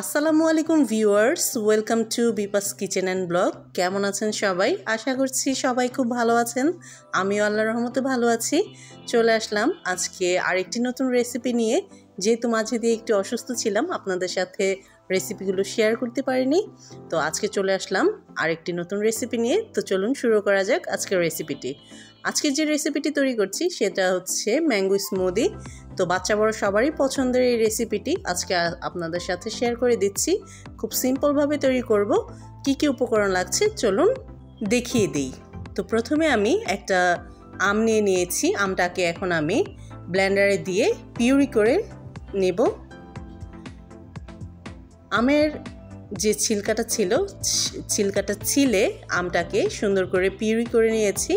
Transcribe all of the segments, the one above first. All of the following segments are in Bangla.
আসসালামু আলাইকুম viewers, welcome to Vipas kitchen and blog. কেমন আছেন সবাই? আশা করছি সবাই খুব ভালো আছেন। আমিও আল্লাহর রহমতে ভালো আছি। চলে আসলাম আজকে আরেকটি নতুন রেসিপি নিয়ে। যেহেতু মাঝে দিয়ে একটু অসুস্থ ছিলাম, আপনাদের সাথে রেসিপিগুলো শেয়ার করতে পারিনি, তো আজকে চলে আসলাম আরেকটি নতুন রেসিপি নিয়ে। তো চলুন শুরু করা যাক আজকের রেসিপিটি। আজকে যে রেসিপিটি তৈরি করছি সেটা হচ্ছে ম্যাঙ্গো স্মুদি। তো বাচ্চা বড় সবারই পছন্দের এই রেসিপিটি আজকে আপনাদের সাথে শেয়ার করে দিচ্ছি। খুব সিম্পলভাবে তৈরি করব। কি কি উপকরণ লাগছে চলুন দেখিয়ে দিই। তো প্রথমে আমি একটা আম নিয়ে নিয়েছি। আমটাকে এখন আমি ব্লেন্ডারে দিয়ে পিউরি করে নেব। আমের যে ছিলকাটা ছিল, ছিলকাটা ছিলে আমটাকে সুন্দর করে পিউরি করে নিয়েছি।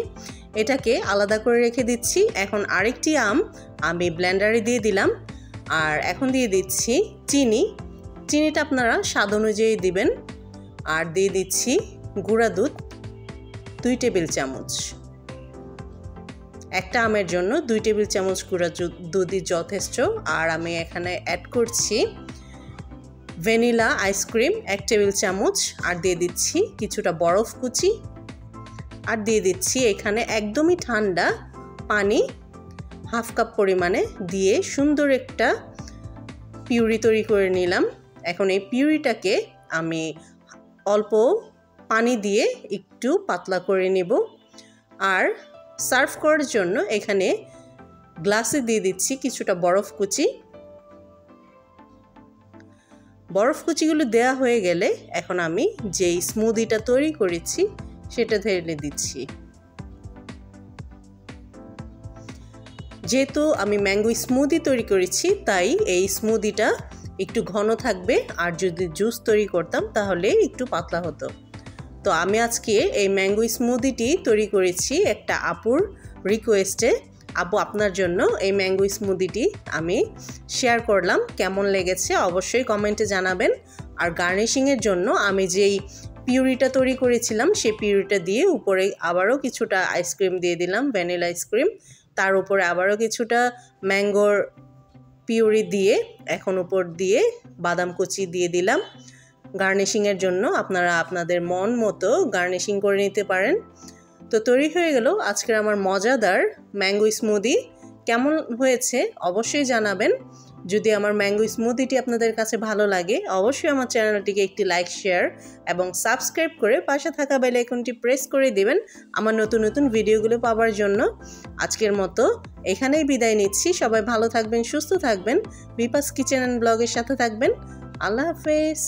এটাকে আলাদা করে রেখে দিচ্ছি। এখন আরেকটি আম আমি ব্লেন্ডারে দিয়ে দিলাম। আর এখন দিয়ে দিচ্ছি চিনি। চিনিটা আপনারা স্বাদ অনুযায়ী দিবেন। আর দিয়ে দিচ্ছি গুঁড়া দুধ 2 টেবিল চামচ। একটা আমের জন্য 2 টেবিল চামচ গুঁড়া দুধই যথেষ্ট। আর আমি এখানে অ্যাড করছি ভ্যানিলা আইসক্রিম 1 টেবিল চামচ। আর দিয়ে দিচ্ছি কিছুটা বরফ কুচি। আর দিয়ে দিচ্ছি এখানে একদমই ঠান্ডা পানি 1/2 কাপ পরিমাণে দিয়ে সুন্দর একটা পিউরি তৈরি করে নিলাম। এখন এই পিউরিটাকে আমি অল্প পানি দিয়ে একটু পাতলা করে নেব। আর সার্ভ করার জন্য এখানে গ্লাসে দিয়ে দিচ্ছি কিছুটা বরফ কুচি। বরফ কুচিগুলো দেওয়া হয়ে গেলে এখন আমি যেই স্মুদিটা তৈরি করেছি সেটা ঢেলে দিচ্ছি। যেহেতু আমি ম্যাঙ্গো স্মুদি তৈরি করেছি তাই এই স্মুদিটা একটু ঘন থাকবে। আর যদি জুস তৈরি করতাম তাহলে একটু পাতলা হতো। তো আমি আজকে এই ম্যাঙ্গো স্মুদিটি তৈরি করেছি একটা আপুর রিকোয়েস্টে। আপু, আপনার জন্য এই ম্যাঙ্গো স্মুদিটি আমি শেয়ার করলাম। কেমন লেগেছে অবশ্যই কমেন্টে জানাবেন। আর গার্নিশিংয়ের জন্য আমি যেই পিউরিটা তৈরি করেছিলাম সেই পিউরিটা দিয়ে উপরে আবারও কিছুটা আইসক্রিম দিয়ে দিলাম, ভ্যানিলা আইসক্রিম। তার উপরে আবারও কিছুটা ম্যাঙ্গোর পিউরি দিয়ে এখন উপর দিয়ে বাদাম কুচি দিয়ে দিলাম। গার্নিশিংয়ের জন্য আপনারা আপনাদের মন মতো গার্নিশিং করে নিতে পারেন। তো তৈরি হয়ে গেল আজকের আমার মজাদার ম্যাঙ্গো স্মুদি। কেমন হয়েছে অবশ্যই জানাবেন। যদি আমার ম্যাঙ্গো স্মুদিটি আপনাদের কাছে ভালো লাগে অবশ্যই আমার চ্যানেলটিকে একটি লাইক, শেয়ার এবং সাবস্ক্রাইব করে পাশে থাকা বেল আইকনটি প্রেস করে দিবেন আমার নতুন নতুন ভিডিওগুলো পাওয়ার জন্য। আজকের মতো এখানেই বিদায় নিচ্ছি। সবাই ভালো থাকবেন, সুস্থ থাকবেন, বিপাস কিচেন অ্যান্ড ব্লগের সাথে থাকবেন। আল্লাহ হাফেজ।